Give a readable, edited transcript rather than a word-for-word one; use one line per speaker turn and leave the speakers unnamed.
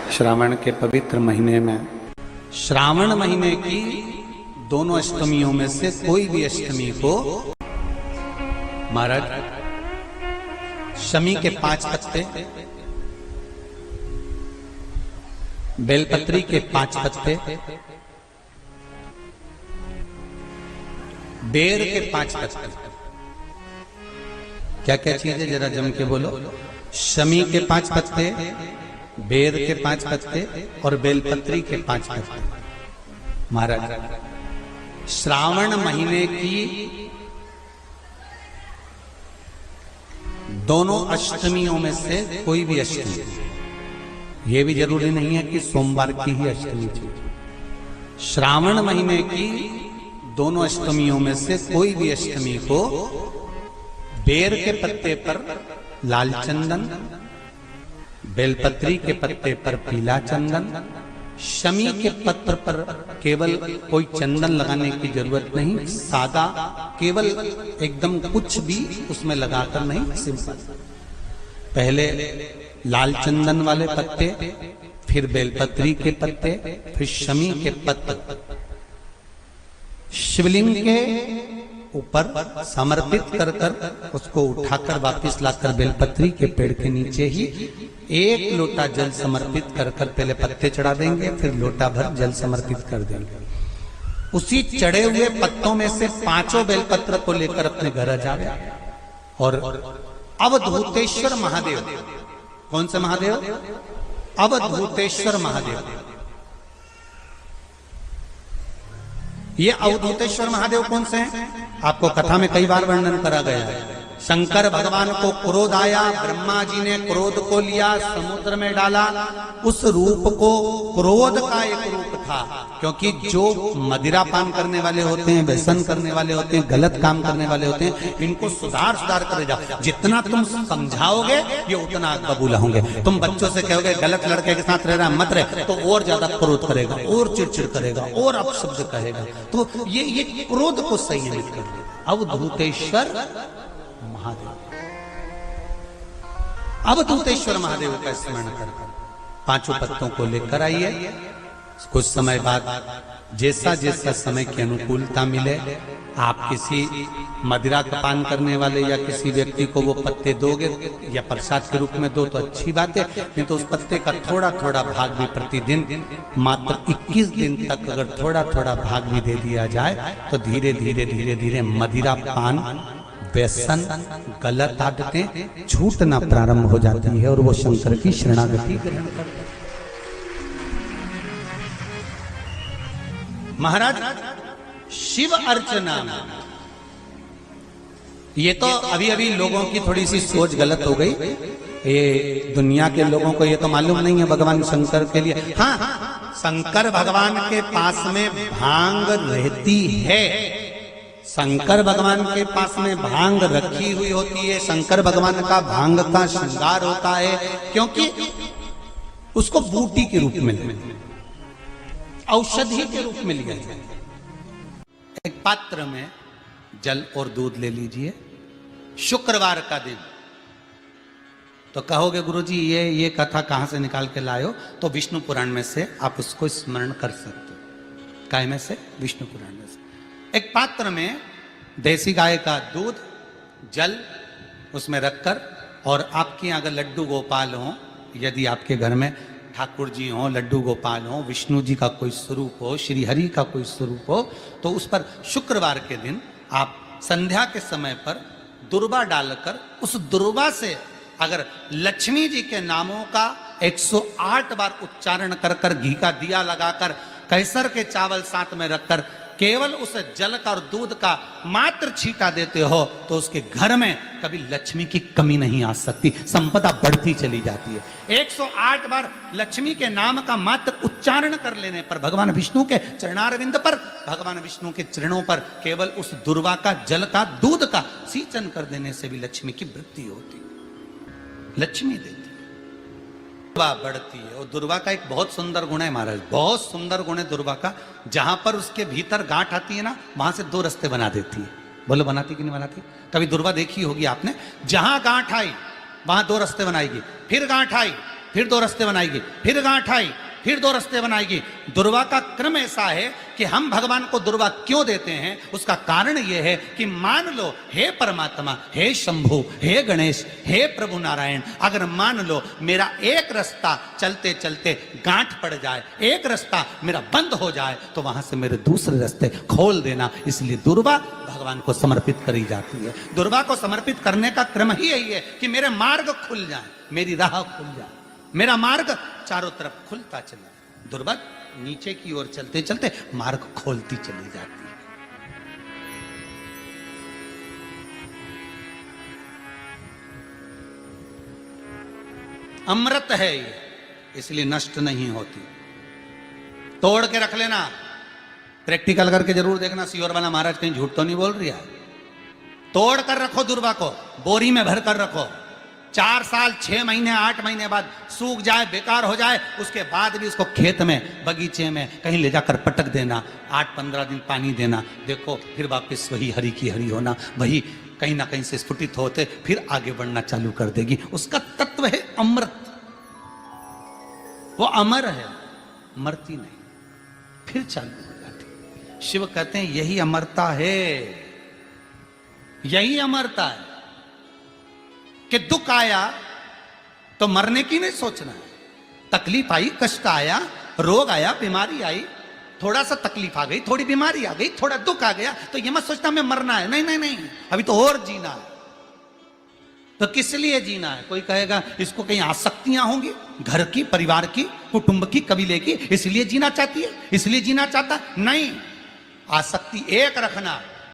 श्रावण के पवित्र महीने में श्रावण महीने की दोनों अष्टमियों में से कोई भी अष्टमी को महाराज शमी के 5 पत्ते, बेलपत्री के 5 पत्ते, बेर के 5 पत्ते, क्या क्या चीज है जरा जम के बोलो। शमी के 5 पत्ते, बेर के 5 पत्ते और बेलपत्री के 5 पत्ते। महाराज श्रावण महीने की दोनों अष्टमियों में से कोई भी अष्टमी, यह भी जरूरी नहीं है कि सोमवार की ही अष्टमी थी। श्रावण महीने की दोनों अष्टमियों में से कोई भी अष्टमी को बेर के पत्ते पर लाल चंदन, बेलपत्री के पत्ते पर पीला चंदन, शमी के पत्र पर केवल कोई चंदन लगाने की जरूरत नहीं, सादा केवल एकदम कुछ भी उसमें लगाकर नहीं, सिंपल। पहले लाल चंदन वाले पत्ते, फिर बेलपत्री के पत्ते, फिर शमी के पत्र शिवलिंग के ऊपर समर्पित कर कर उसको उठाकर वापस लाकर बेलपत्री के पेड़ के नीचे ही 1 लोटा जल समर्पित कर कर पहले पत्ते चढ़ा देंगे, फिर लोटा भर जल समर्पित कर देंगे। उसी चढ़े हुए पत्तों में से 5 बेलपत्र को लेकर अपने घर आ जावे और अवधूतेश्वर महादेव, कौन से महादेव? अवधूतेश्वर महादेव। ये अवधूतेश्वर महादेव कौन से हैं? आपको कथा में कई बार वर्णन करा गया है। शंकर भगवान को क्रोध आया, ब्रह्मा जी ने क्रोध को लिया, समुद्र में डाला। उस रूप को क्रोध का एक रूप था, क्योंकि जो मदिरा पान करने वाले होते हैं, व्यसन करने वाले होते हैं, गलत काम करने वाले होते हैं, इनको सुधार कर जाओ। जितना तुम समझाओगे ये उतना आग बबूला होंगे। तुम बच्चों से कहोगे गलत लड़के के साथ रह रहा मत रहे, तो और ज्यादा क्रोध करेगा, और चिड़चिड़ करेगा, और अपशब्द कहेगा। तो ये क्रोध को संयमित कर दे। अवधूतेश्वर महादेव, अवधूतेश्वर महादेव का स्मरण कर 5 पत्तों को लेकर आइए। कुछ समय बाद जैसा जैसा समय की अनुकूलता मिले, आप किसी मदिरा का पान करने वाले या किसी व्यक्ति को वो पत्ते दोगे या प्रसाद के रूप में दो तो अच्छी बात है, नहीं तो उस पत्ते का थोड़ा थोड़ा भाग भी प्रतिदिन मात्र 21 दिन तक अगर थोड़ा थोड़ा भाग भी दे दिया जाए तो धीरे धीरे धीरे धीरे मदिरा पान, व्यसन, गलत आदतें छूटना प्रारंभ हो जाती है और वो शंकर की शरणागति ग्रहण करते हैं। महाराज शिव अर्चना, ये तो अभी अभी लोगों की थोड़ी सी सोच गलत हो गई। ये दुनिया के लोगों को ये तो मालूम नहीं है भगवान शंकर के लिए। हाँ, शंकर भगवान के पास में भांग रहती है, शंकर भगवान के पास में भांग रखी हुई होती है। शंकर भगवान का भांग का श्रृंगार होता है, क्योंकि उसको बूटी के रूप में, औषधि के रूप में लिया जाए। एक पात्र में जल और दूध ले लीजिए, शुक्रवार का दिन। तो कहोगे गुरुजी ये कथा कहां से निकाल के लाए हो? तो विष्णु पुराण में से आप उसको स्मरण कर सकते हो। काय में से? विष्णु पुराण में से। एक पात्र में देसी गाय का दूध, जल उसमें रखकर, और आपके अगर लड्डू गोपाल हो, यदि आपके घर में ठाकुर जी हो, लड्डू गोपाल हो, विष्णु जी का कोई स्वरूप हो, श्री हरि का कोई स्वरूप हो, तो उस पर शुक्रवार के दिन आप संध्या के समय पर दुर्वा डालकर उस दुर्वा से अगर लक्ष्मी जी के नामों का 108 बार उच्चारण कर कर, घी का दिया लगाकर, कैसर के चावल साथ में रखकर केवल उस जल का और दूध का मात्र छींटा देते हो, तो उसके घर में कभी लक्ष्मी की कमी नहीं आ सकती, संपदा बढ़ती चली जाती है। 108 बार लक्ष्मी के नाम का मात्र उच्चारण कर लेने पर भगवान विष्णु के चरणारविंद पर, भगवान विष्णु के चरणों पर केवल उस दुर्वा का, जल का, दूध का सिंचन कर देने से भी लक्ष्मी की वृद्धि होती है, लक्ष्मी देती है, बढ़ती है। और दुर्वा का एक बहुत सुंदर गुण है महाराज, बहुत सुंदर गुण है दुर्वा का। जहां पर उसके भीतर गांठ आती है ना, वहां से 2 रास्ते बना देती है। बोलो बनाती कि नहीं बनाती? कभी दुर्वा देखी होगी आपने। जहां गांठ आई वहां 2 रास्ते बनाएगी, फिर गांठ आई फिर 2 रास्ते बनाएगी, फिर गांठ आई, फिर 2 रास्ते बनाएगी। दुर्वा का क्रम ऐसा है कि हम भगवान को दुर्वा क्यों देते हैं, उसका कारण यह है कि मान लो हे परमात्मा, हे शंभु, हे गणेश, हे प्रभु नारायण, अगर मान लो मेरा एक रास्ता चलते चलते गांठ पड़ जाए, एक रास्ता मेरा बंद हो जाए, तो वहां से मेरे दूसरे रास्ते खोल देना। इसलिए दुर्वा भगवान को समर्पित करी जाती है। दुर्वा को समर्पित करने का क्रम ही यही है कि मेरे मार्ग खुल जाए, मेरी राह खुल जाए, मेरा मार्ग चारों तरफ खुलता चला। दुर्वा नीचे की ओर चलते चलते मार्ग खोलती चली जाती है। अमृत है ये, इसलिए नष्ट नहीं होती। तोड़ के रख लेना, प्रैक्टिकल करके जरूर देखना, सियोर वाला महाराज कहीं झूठ तो नहीं बोल रही है। तोड़ कर रखो दुर्वा को, बोरी में भर कर रखो। 4 साल, 6 महीने, 8 महीने बाद सूख जाए, बेकार हो जाए, उसके बाद भी उसको खेत में, बगीचे में कहीं ले जाकर पटक देना, 8-15 दिन पानी देना, देखो फिर वापस वही हरी की हरी होना, वही कहीं ना कहीं से स्फुटित होते फिर आगे बढ़ना चालू कर देगी। उसका तत्व है अमृत, वो अमर है, मरती नहीं, फिर चालू हो जाती। शिव कहते हैं यही अमरता है, यही अमरता है कि दुख आया तो मरने की नहीं सोचना है। तकलीफ आई, कष्ट आया, रोग आया, बीमारी आई, थोड़ा सा तकलीफ आ गई, थोड़ी बीमारी आ गई, थोड़ा दुख आ गया, तो ये मत सोचना मैं मरना है। नहीं नहीं नहीं, अभी तो और जीना है। तो किस लिए जीना है? कोई कहेगा इसको कहीं आसक्तियां होंगी, घर की, परिवार की, कुटुंब की, कबीले की, इसलिए जीना चाहती है, इसलिए जीना चाहता। नहीं, आसक्ति एक रखना,